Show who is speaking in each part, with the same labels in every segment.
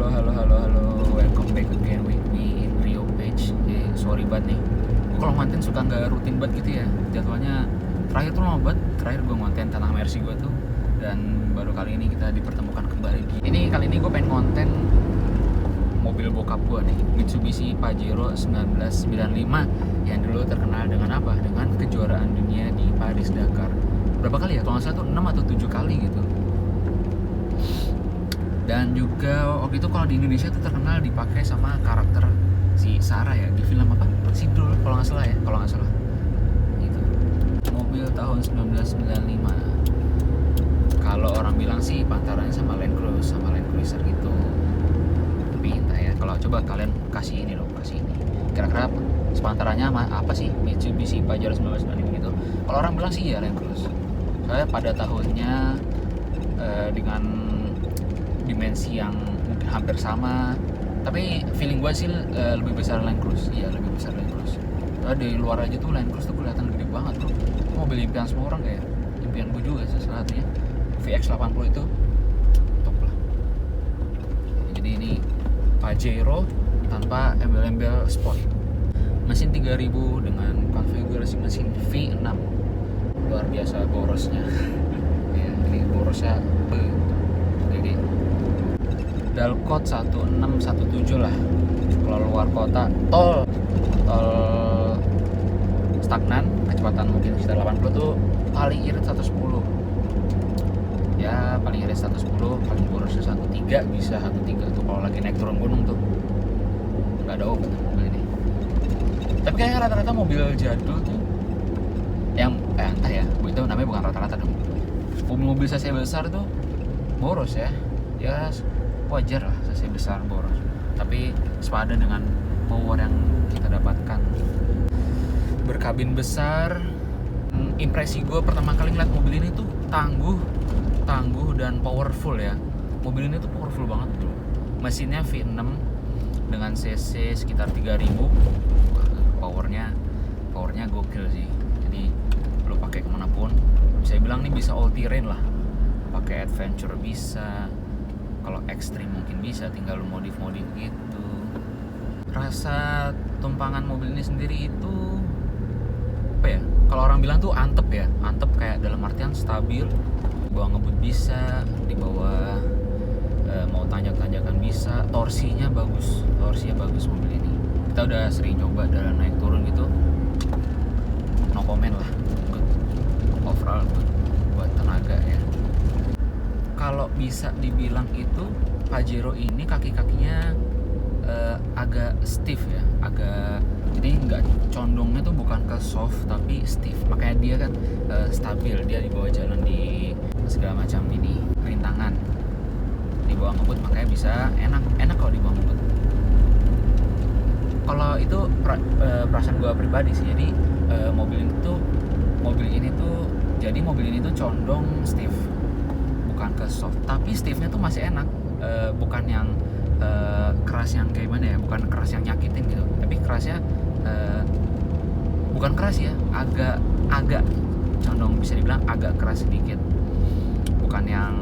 Speaker 1: halo. Welcome back again with me in Rio Page. Sorry banget nih. Gue kalau ngonten suka nggak rutin banget gitu ya. Jadwalnya terakhir tuh lama banget. Terakhir gue ngonten tanah Mercy gue tuh. Dan baru kali ini kita dipertemukan kembali. Kali ini gue pengen ngonten mobil bokap gue nih, Mitsubishi Pajero 1995 yang dulu terkenal dengan apa? Dengan kejuaraan dunia di Paris-Dakar. Berapa kali ya? Kalau nggak salah tuh 6 atau 7 kali gitu. Dan juga waktu itu kalau di Indonesia tuh terkenal dipakai sama karakter si Sarah ya, di film apa? Sidul kalau nggak salah ya, gitu. Mobil tahun 1995. Kalau orang bilang sih pantarannya sama Land Cruiser gitu. Tapi entah ya, kalau coba kalian kasih ini. Kira-kira sepantarannya apa sih Mitsubishi Pajero 1995 gitu? Kalau orang bilang sih ya Land Cruiser. Soalnya pada tahunnya dengan dimensi yang hampir sama, tapi feeling gue sih lebih besar Land Cruiser. Iya, lebih besar Land Cruiser. Soalnya dari luar aja tuh Land Cruiser tuh kelihatan gede banget bro. Mobil impian semua orang kayak impian gue juga sih salah satunya. VX80 itu top lah. Jadi ini Pajero tanpa embel-embel sport. Mesin 3000 dengan konfigurasi mesin V6. Luar biasa borosnya. Ya, ini borosnya gede. Dalcott 1617 lah. Kalau luar kota tol stagnan, kecepatan mungkin sekitar 80 tuh paling irit 110. Ya paling irit 110, paling borosnya 13 bisa 13 tuh kalau lagi naik turun gunung tuh. Nggak ada obat mobil ini. Tapi kayaknya rata-rata mobil jadul tuh yang entah ya, itu namanya bukan rata-rata dong. Mobil-mobil cc besar tuh boros ya. Ya wajar lah cc besar boros, tapi sepadan dengan power yang kita dapatkan. Berkabin besar. Impresi gue pertama kali ngeliat mobil ini tuh tangguh dan powerful ya. Mobil ini tuh powerful banget bro. Mesinnya V6 dengan cc sekitar 3000. Powernya gokil sih. Jadi lo pakai kemanapun bisa bilang nih bisa all terrain lah. Pakai adventure bisa, kalau ekstrim mungkin bisa, tinggal lu modif gitu. Rasa tumpangan mobil ini sendiri itu apa ya? Kalau orang bilang tuh antep ya, antep kayak dalam artian stabil. Di bawah ngebut bisa, di bawah mau tanjak-tanjakan bisa. Torsinya bagus mobil ini. Kita udah sering coba dalam naik turun gitu. No comment lah. Good. Overall buat tenaga ya. Kalau bisa dibilang itu Pajero ini kaki-kakinya agak stiff ya, jadi nggak condongnya tuh bukan ke soft tapi stiff, makanya dia kan stabil, dia dibawa jalan di segala macam ini rintangan, dibawa ngebut makanya bisa enak kalau dibawa ngebut. Kalau itu perasaan gue pribadi sih, jadi mobil ini tuh condong stiff, bukan ke soft, tapi stiffnya tuh masih enak, bukan yang keras yang kayak mana ya, bukan keras yang nyakitin gitu, tapi kerasnya bukan keras ya, agak condong, bisa dibilang agak keras sedikit, bukan yang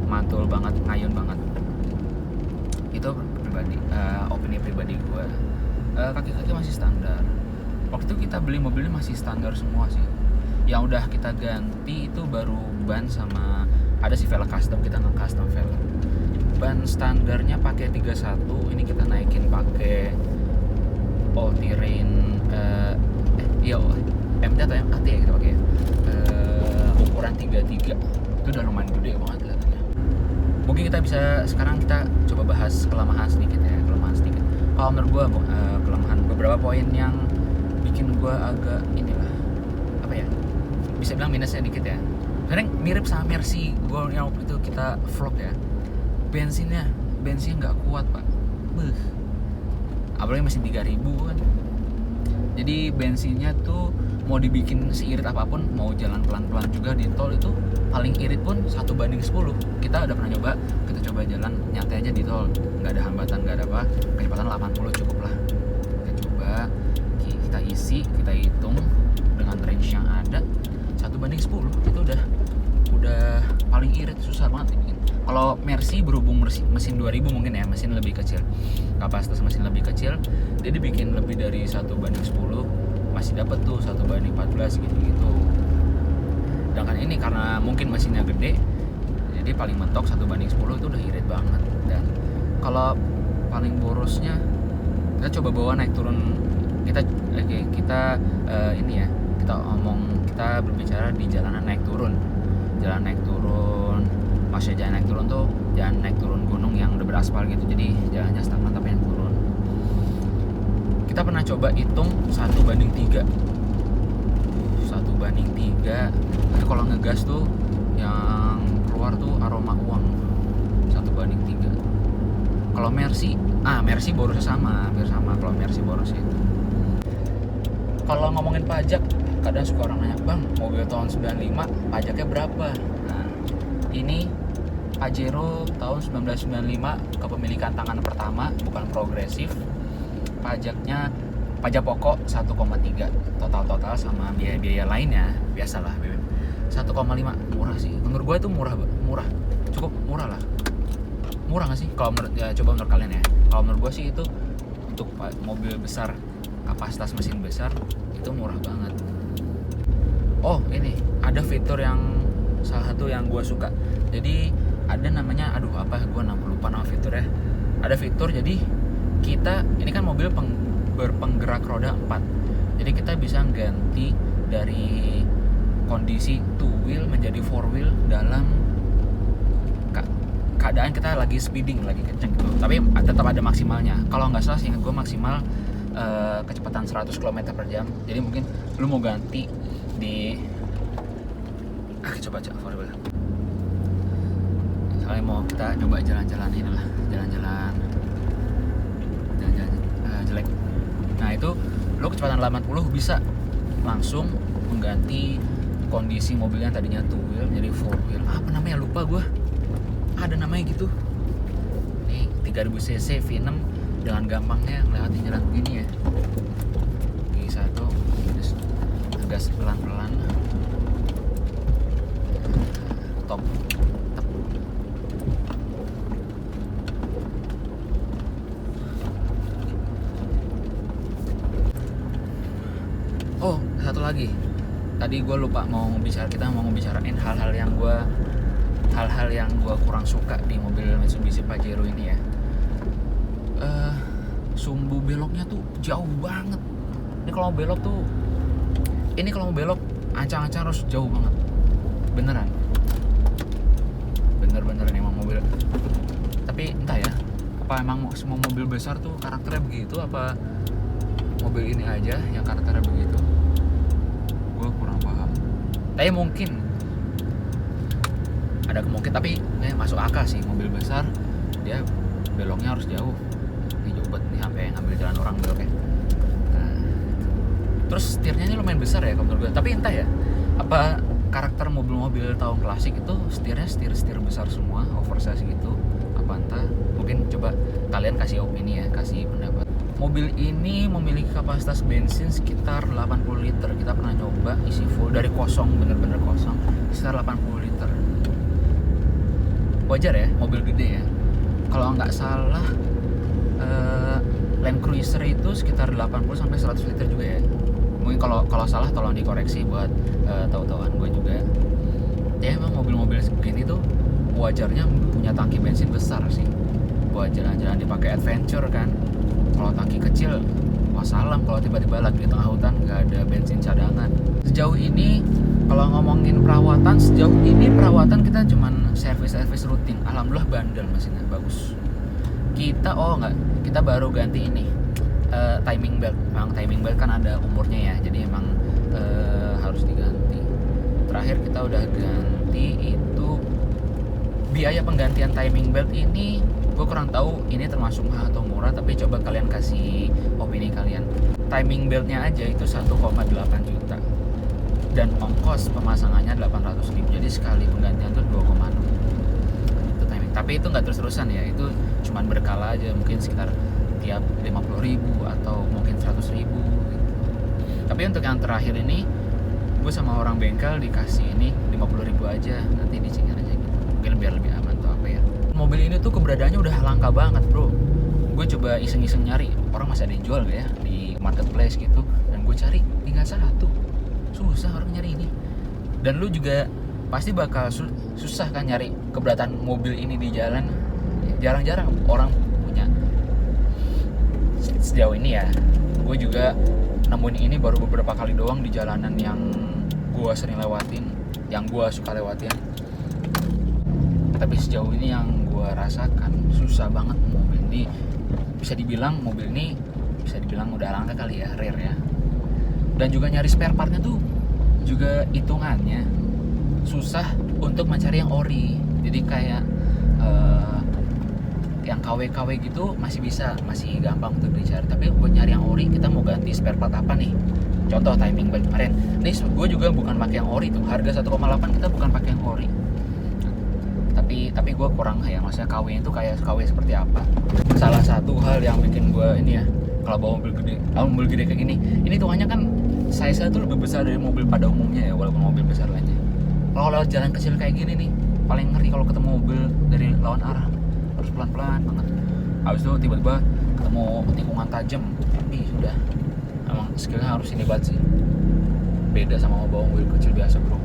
Speaker 1: mantul banget, ngayun banget. Itu opini pribadi gue. Kaki-kaki masih standar. Waktu itu kita beli mobilnya masih standar semua sih. Yang udah kita ganti itu baru ban sama ada sih velg custom, kita nge-custom velg. Ban standarnya pakai 31, ini kita naikin pakai all terrain MT atau MAT ya kita pakai. Ukuran 33. Itu udah lumayan gede banget kelihatannya. Mungkin sekarang kita coba bahas kelemahan sedikit. Kalau menurut gue kelemahan beberapa poin yang bikin gue agak inilah apa ya, bisa bilang minusnya dikit ya. Sebenarnya mirip sama Mercy gue yang waktu itu kita vlog ya. Bensinnya nggak kuat pak. Apalagi mesin 3000 kan. Jadi bensinnya tuh mau dibikin seirit apapun, mau jalan pelan-pelan juga di tol itu paling irit pun 1:10. Kita udah pernah kita coba jalan nyantai aja di tol, nggak ada hambatan, nggak ada apa, kecepatan 80 cukup lah. Kita coba, kita isi, kita hitung dengan range yang ada 1:10 itu udah paling paling irit, susah banget dibikin. Kalau Mercy berhubung mesin 2000 mungkin ya, mesin lebih kecil, kapasitas mesin lebih kecil, dia dibikin lebih dari 1:10 masih dapat tuh 1:14 gitu-gitu. Sedangkan ini karena mungkin mesinnya gede, jadi paling mentok 1:10 itu udah irit banget. Dan kalau paling borosnya, kita coba bawa naik turun, kita ini ya, kita berbicara di jalanan naik turun. Jalan naik turun, maksudnya jalan naik turun tuh jalan naik turun gunung yang udah beraspal gitu, jadi jalannya stagnan tapi yang turun. Kita pernah coba hitung 1:3. 1:3. Tapi kalau ngegas tuh yang keluar tuh aroma uang. 1:3. Kalau Mercy borosnya sama, hampir sama kalau Mercy borosnya. Kalau ngomongin pajak, kadang suka orang nanya, "Bang, mobil tahun 95 pajaknya berapa?" Nah, ini Pajero tahun 1995, kepemilikan tangan pertama, bukan progresif. Pajaknya, pajak pokok 1,3, total sama biaya-biaya lainnya biasalah 1,5. Murah sih, menurut gue itu murah, cukup murah lah. Murah nggak sih? Kalau menurut, ya coba menurut kalian ya. Kalau menurut gue sih itu untuk mobil besar, kapasitas mesin besar itu murah banget. Oh, ini ada fitur yang salah satu yang gue suka. Jadi ada namanya, gue lupa nama fiturnya. Ada fitur, jadi kita ini kan mobil berpenggerak roda 4. Jadi kita bisa ganti dari kondisi 2 wheel menjadi 4 wheel dalam keadaan kita lagi speeding, lagi kenceng gitu. Tapi tetap ada maksimalnya. Kalau nggak salah sih gue maksimal kecepatan 100 km/jam. Jadi mungkin lu mau ganti di coba affordable. Misalnya mau kita coba jalan-jalan inilah, jalan-jalan jelek. Nah itu lu kecepatan 80 bisa langsung mengganti kondisi mobilnya tadinya 2 wheel jadi 4 wheel. Apa namanya, lupa gue. Ada namanya gitu. Nih 3000 cc V6 dengan gampangnya ngelewatin jalan begini ya. Gigi satu, terus gas pelan-pelan. Top. Oh, satu lagi. Tadi gue lupa kita mau ngebicarain hal-hal yang gue kurang suka di mobil Mitsubishi Pajero ini ya. Sumbu beloknya tuh jauh banget. Ini kalau mau belok ancang-ancang harus jauh banget. Beneran emang mobil. Tapi entah ya, apa emang semua mobil besar tuh karakternya begitu, apa mobil ini aja yang karakternya begitu? Gue kurang paham. Tapi mungkin ada kemungkinan, tapi masuk akal sih, mobil besar dia beloknya harus jauh. Ini jauh banget nih, sampai ngambil jalan orang beloknya. Nah, terus setirnya ini lumayan besar ya menurut gue. Tapi entah ya, apa karakter mobil-mobil tahun klasik itu setirnya setir besar semua, oversize gitu. Apa entah, mungkin coba kalian kasih opini ya, kasih pendapat. Mobil ini memiliki kapasitas bensin sekitar 80 liter. Kita pernah coba isi full dari kosong, bener-bener kosong, sekitar 80 liter. Wajar ya, mobil gede ya. Kalau nggak salah Land Cruiser itu sekitar 80 sampai 100 liter juga ya. Mungkin kalau salah tolong dikoreksi buat tahu-tahuan gue juga. Ya emang mobil-mobil segini tuh wajarnya punya tangki bensin besar sih. Buat jalan-jalan dipakai adventure kan. Kalau tangki kecil, wassalam kalau tiba-tiba lagi di tengah hutan nggak ada bensin cadangan. Sejauh ini kalau ngomongin perawatan, kita cuman servis rutin. Alhamdulillah bandel mesinnya, bagus. Kita baru ganti ini timing belt. Memang timing belt kan ada umurnya ya, jadi emang harus diganti. Terakhir kita udah ganti itu. Biaya penggantian timing belt ini gue kurang tahu ini termasuk mahal atau murah, tapi coba kalian kasih opini kalian. Timing beltnya aja itu 1,8 juta dan ongkos pemasangannya 800.000, jadi sekali penggantian tuh 2,6 itu timing. Tapi itu nggak terus-terusan ya, itu cuman berkala aja, mungkin sekitar tiap 50.000 atau mungkin 100.000 gitu. Tapi untuk yang terakhir ini gue sama orang bengkel dikasih ini 50.000 aja, nanti dicingin aja gitu. mobil ini tuh keberadaannya udah langka banget bro. Gue coba iseng-iseng nyari, orang masih ada yang jual gak ya di marketplace gitu. Dan gue cari, tinggal satu. Susah orang nyari ini. Dan lu juga pasti bakal susah kan nyari keberadaan mobil ini di jalan. Jarang-jarang orang punya. Sejauh ini ya, gue juga nemuin ini baru beberapa kali doang di jalanan yang gue sering lewatin, yang gue suka lewatin. Tapi sejauh ini yang gue rasakan susah banget mobil ini. Bisa dibilang mobil ini udah langka kali ya, rare ya. Dan juga nyari spare partnya tuh juga hitungannya susah untuk mencari yang ori. Jadi kayak yang KW-KW gitu masih gampang untuk dicari. Tapi buat nyari yang ori, kita mau ganti spare part apa nih? Contoh timing ban kemarin. Nih gue juga bukan pakai yang ori tuh. Harga 1,8 kita bukan pakai yang ori. Tapi gue kurang ya, maksudnya KW itu kayak KW seperti apa. Salah satu hal yang bikin gue ini ya, kalau bawa mobil gede kayak gini, ini hitungannya kan size-nya tuh lebih besar dari mobil pada umumnya ya, walaupun mobil besar lainnya. Kalau lewat jalan kecil kayak gini nih, paling ngeri kalau ketemu mobil dari lawan arah, harus pelan-pelan banget. Habis itu tiba-tiba ketemu tikungan tajam, tapi sudah, emang skillnya harus ini banget sih. Beda sama bawa mobil kecil biasa bro.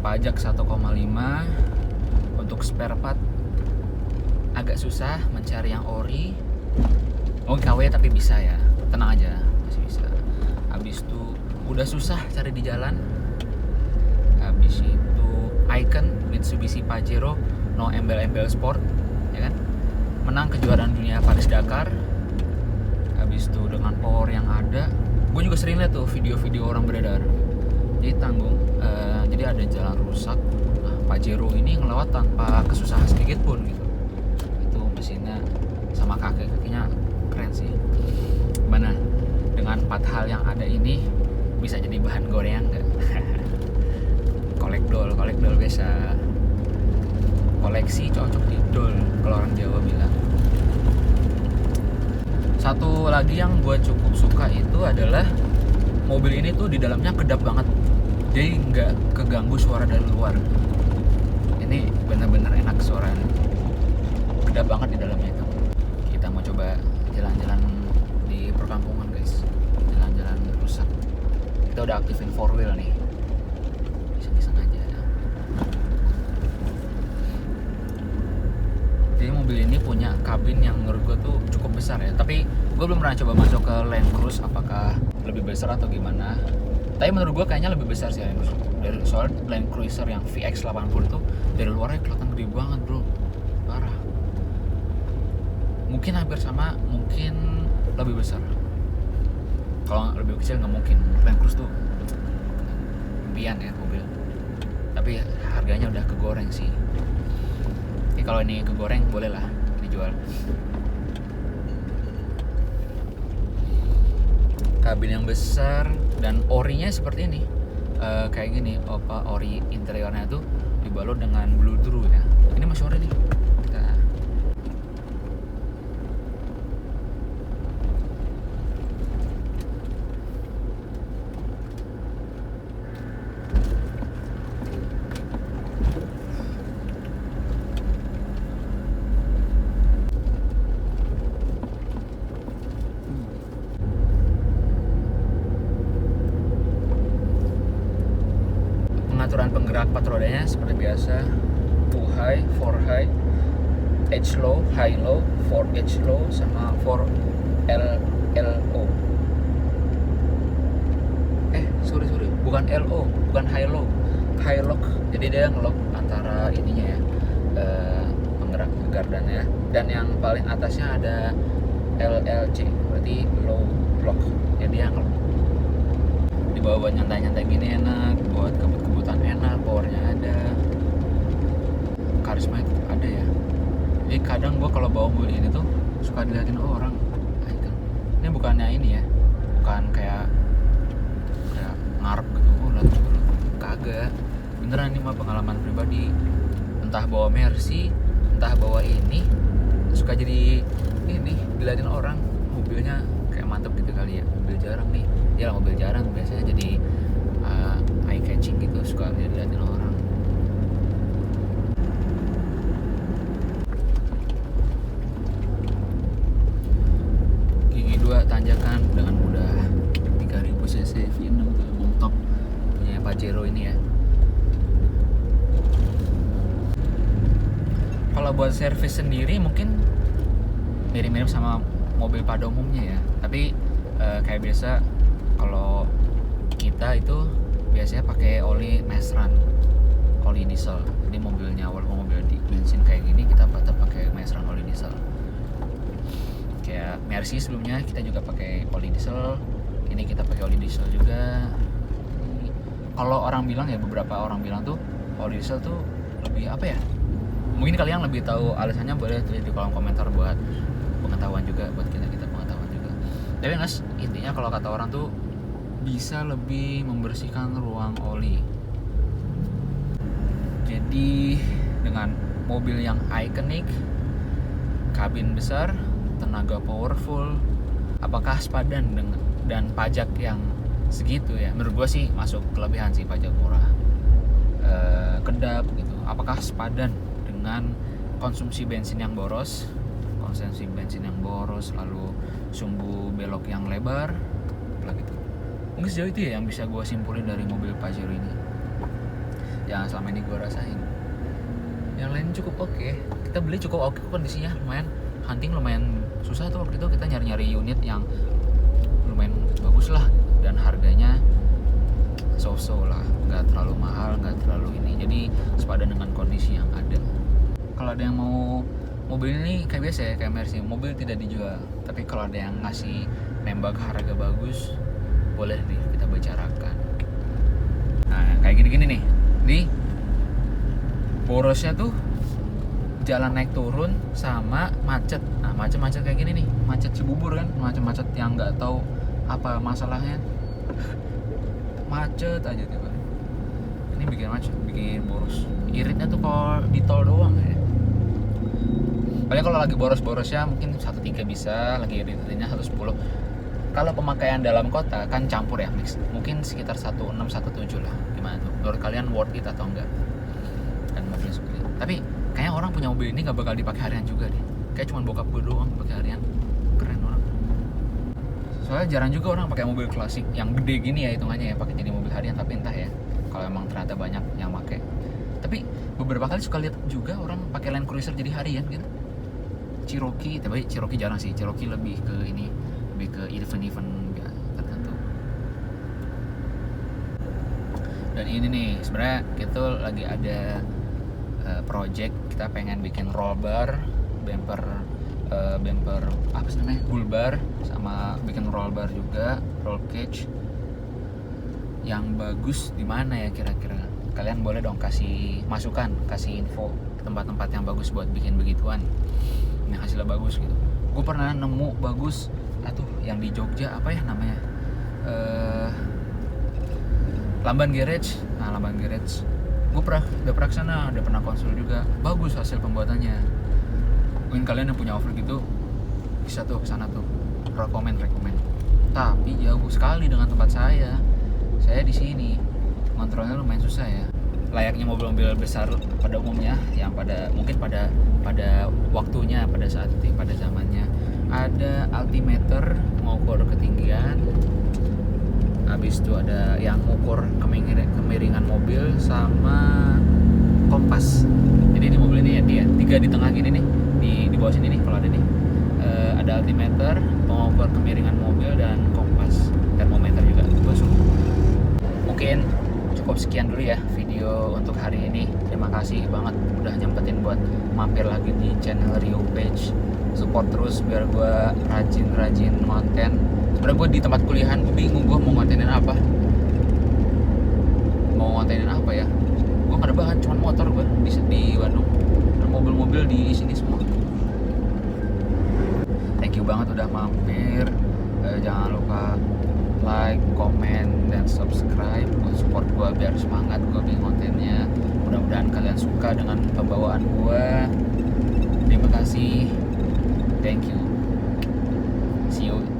Speaker 1: Pajak 1,5 untuk spare part agak susah mencari yang ori. Oh KW tapi bisa ya, tenang aja masih bisa. Habis itu udah susah cari di jalan. Habis itu icon Mitsubishi Pajero no embel-embel sport ya kan, menang kejuaraan dunia Paris Dakar. Habis itu dengan power yang ada, gue juga sering lihat tuh video-video orang beredar. Jadi jadi ada jalan rusak, nah, Pajero ini ngelewat tanpa kesusahan sedikit pun gitu. Itu mesinnya sama kakinya keren sih. Gimana dengan 4 hal yang ada ini, bisa jadi bahan gorengan nggak? kolek dol biasa, koleksi cocok di dol kalau orang Jawa bilang. Satu lagi yang gue cukup suka itu adalah mobil ini tuh di dalamnya kedap banget. Jadi nggak keganggu suara dari luar. Ini benar-benar enak suaranya. Kedap banget di dalamnya itu. Kita mau coba jalan-jalan di perkampungan guys. Jalan-jalan rusak. Kita udah aktifin 4-wheel nih. Iseng-iseng aja. Jadi mobil ini punya kabin yang menurut gue tuh cukup besar ya. Tapi gue belum pernah coba masuk ke Land Cruise apakah lebih besar atau gimana. Tapi menurut gue kayaknya lebih besar sih Land Cruiser. Dari soal Land Cruiser yang VX80 itu dari luarnya kelihatan gede banget bro, parah. Mungkin hampir sama, mungkin lebih besar. Kalau lebih kecil nggak mungkin. Land Cruiser tuh impian ya mobil. Tapi harganya udah kegoreng sih. Jadi kalau ini kegoreng boleh lah dijual. Kabin yang besar dan orinya seperti ini, kayak gini, ori interiornya tuh dibalut dengan blue true ya. Ini masih ori nih. Pengaturan penggerak 4 rodanya seperti biasa, 2 high, 4 high, H low, high low, 4 H low, sama 4 LO. Sorry, bukan LO, bukan high low, high lock. Jadi dia ngelock antara ininya ya, penggerak gardannya. Dan yang paling atasnya ada LLC, berarti low lock. Jadi dia ngelock. Dibawa buat nyantai-nyantai gini enak, buat kebut-kebutan enak, powernya ada, karisma ada ya. Jadi kadang gue kalau bawa mobil ini tuh suka diliatin orang. Ini bukannya ini ya, bukan kayak ngarep gitu, lihat dulu, kagak, beneran ini mah pengalaman pribadi. Entah bawa Mercy, entah bawa ini, suka jadi ini diliatin orang, mobilnya kayak mantep gitu kali ya, mobil jarang nih, ya mobil jarang biasanya jadi eye catching gitu, suka diliatin orang. Gigi 2 tanjakan dengan mudah, 3000 cc V6 top punya Pajero ini ya. Kalau buat servis sendiri mungkin mirip-mirip sama mobil pada umumnya ya, tapi kayak biasa kalau kita itu biasanya pakai oli Mesran, oli diesel. Jadi mobilnya, walaupun mobil di bensin kayak gini, kita tetap pakai Mesran oli diesel. Kayak Mercy sebelumnya kita juga pakai oli diesel, ini kita pakai oli diesel juga. Kalau orang bilang ya, beberapa orang bilang tuh oli diesel tuh lebih apa ya, mungkin kalian lebih tahu alasannya, boleh tulis di kolom komentar buat pengetahuan juga, buat kita pengetahuan juga. Tapi guys, intinya kalau kata orang tuh bisa lebih membersihkan ruang oli. Jadi dengan mobil yang ikonik, kabin besar, tenaga powerful, apakah sepadan dengan dan pajak yang segitu ya? Menurut gua sih masuk kelebihan sih, pajak murah, kedap gitu. Apakah sepadan dengan konsumsi bensin yang boros, lalu sumbu belok yang lebar, gitu. Mungkin sejauh itu ya yang bisa gue simpulin dari mobil Pajero ini, yang selama ini gue rasain. Yang lain cukup oke. Kita beli cukup oke kondisinya, lumayan hunting, lumayan susah tuh waktu itu kita nyari unit yang lumayan bagus lah, dan harganya so-so lah, nggak terlalu mahal, nggak terlalu ini, jadi sepadan dengan kondisi yang ada. Kalau ada yang mau mobil ini kayak biasa ya, kayak Mercy, mobil tidak dijual, tapi kalau ada yang ngasih nembak harga bagus, boleh nih kita bicarakan. Nah kayak gini-gini nih, di borosnya tuh jalan naik turun sama macet. Nah macet kayak gini nih, macet Cibubur kan, macet yang nggak tahu apa masalahnya, macet aja tiba. Ini bikin macet, bikin boros. Iritnya tuh kalau di tol doang ya. Paling kalau lagi boros-borosnya mungkin 1.3 bisa, lagi iritnya 110. Kalau pemakaian dalam kota kan campur ya, mix. Mungkin sekitar 16, 17 lah. Gimana tuh? Menurut kalian worth it atau enggak? Dan mobil seperti itu. Tapi kayaknya orang punya mobil ini gak bakal dipakai harian juga deh. Kayak cuma bokap gue doang pakai harian. Keren orang. Soalnya jarang juga orang pakai mobil klasik yang gede gini ya hitungannya ya, pakai jadi mobil harian. Tapi entah ya, kalau emang ternyata banyak yang pakai. Tapi beberapa kali suka lihat juga orang pakai Land Cruiser jadi harian gitu. Cherokee, tapi Cherokee jarang sih. Cherokee lebih ke ini, lebih ke event ya, tertentu. Dan ini nih sebenarnya kita lagi ada project, kita pengen bikin roll bar, bumper apa sih namanya, bull bar, sama bikin roll bar juga, roll cage yang bagus di mana ya kira-kira. Kalian boleh dong kasih masukan, kasih info tempat-tempat yang bagus buat bikin begituan yang hasilnya bagus gitu. Gue pernah nemu bagus yang di Jogja, apa ya namanya, Lamban Garage. Nah Lamban Garage gue udah pernah kesana, udah pernah konsul juga, bagus hasil pembuatannya. Mungkin kalian yang punya offer gitu bisa tuh kesana tuh, rekomen. Tapi jauh sekali dengan tempat saya di sini, kontrolnya lumayan susah ya. Layaknya mobil-mobil besar pada umumnya, yang mungkin pada waktunya, pada saat itu, pada zamannya ada altimeter mengukur ketinggian, habis itu ada yang mengukur kemiringan mobil, sama kompas. Jadi di mobil ini ya dia 3 di tengah gini nih, di bawah sini nih kalau ada nih, ada altimeter mengukur kemiringan mobil dan kompas, termometer juga. Mungkin cukup sekian dulu ya video untuk hari ini. Terima kasih banget udah nyempetin buat mampir lagi di channel Rio Page. Support terus biar gue rajin konten. Sebenernya gue di tempat kuliahan gue bingung gue mau kontenin apa ya. Gue gak ada bahan, cuma motor gue di Bandung dan mobil-mobil di sini semua. banget udah mampir. Jangan lupa like, comment, dan subscribe buat support gue biar semangat gue bikin kontennya. Mudah-mudahan kalian suka dengan pembawaan gue. Terima kasih. Thank you. See you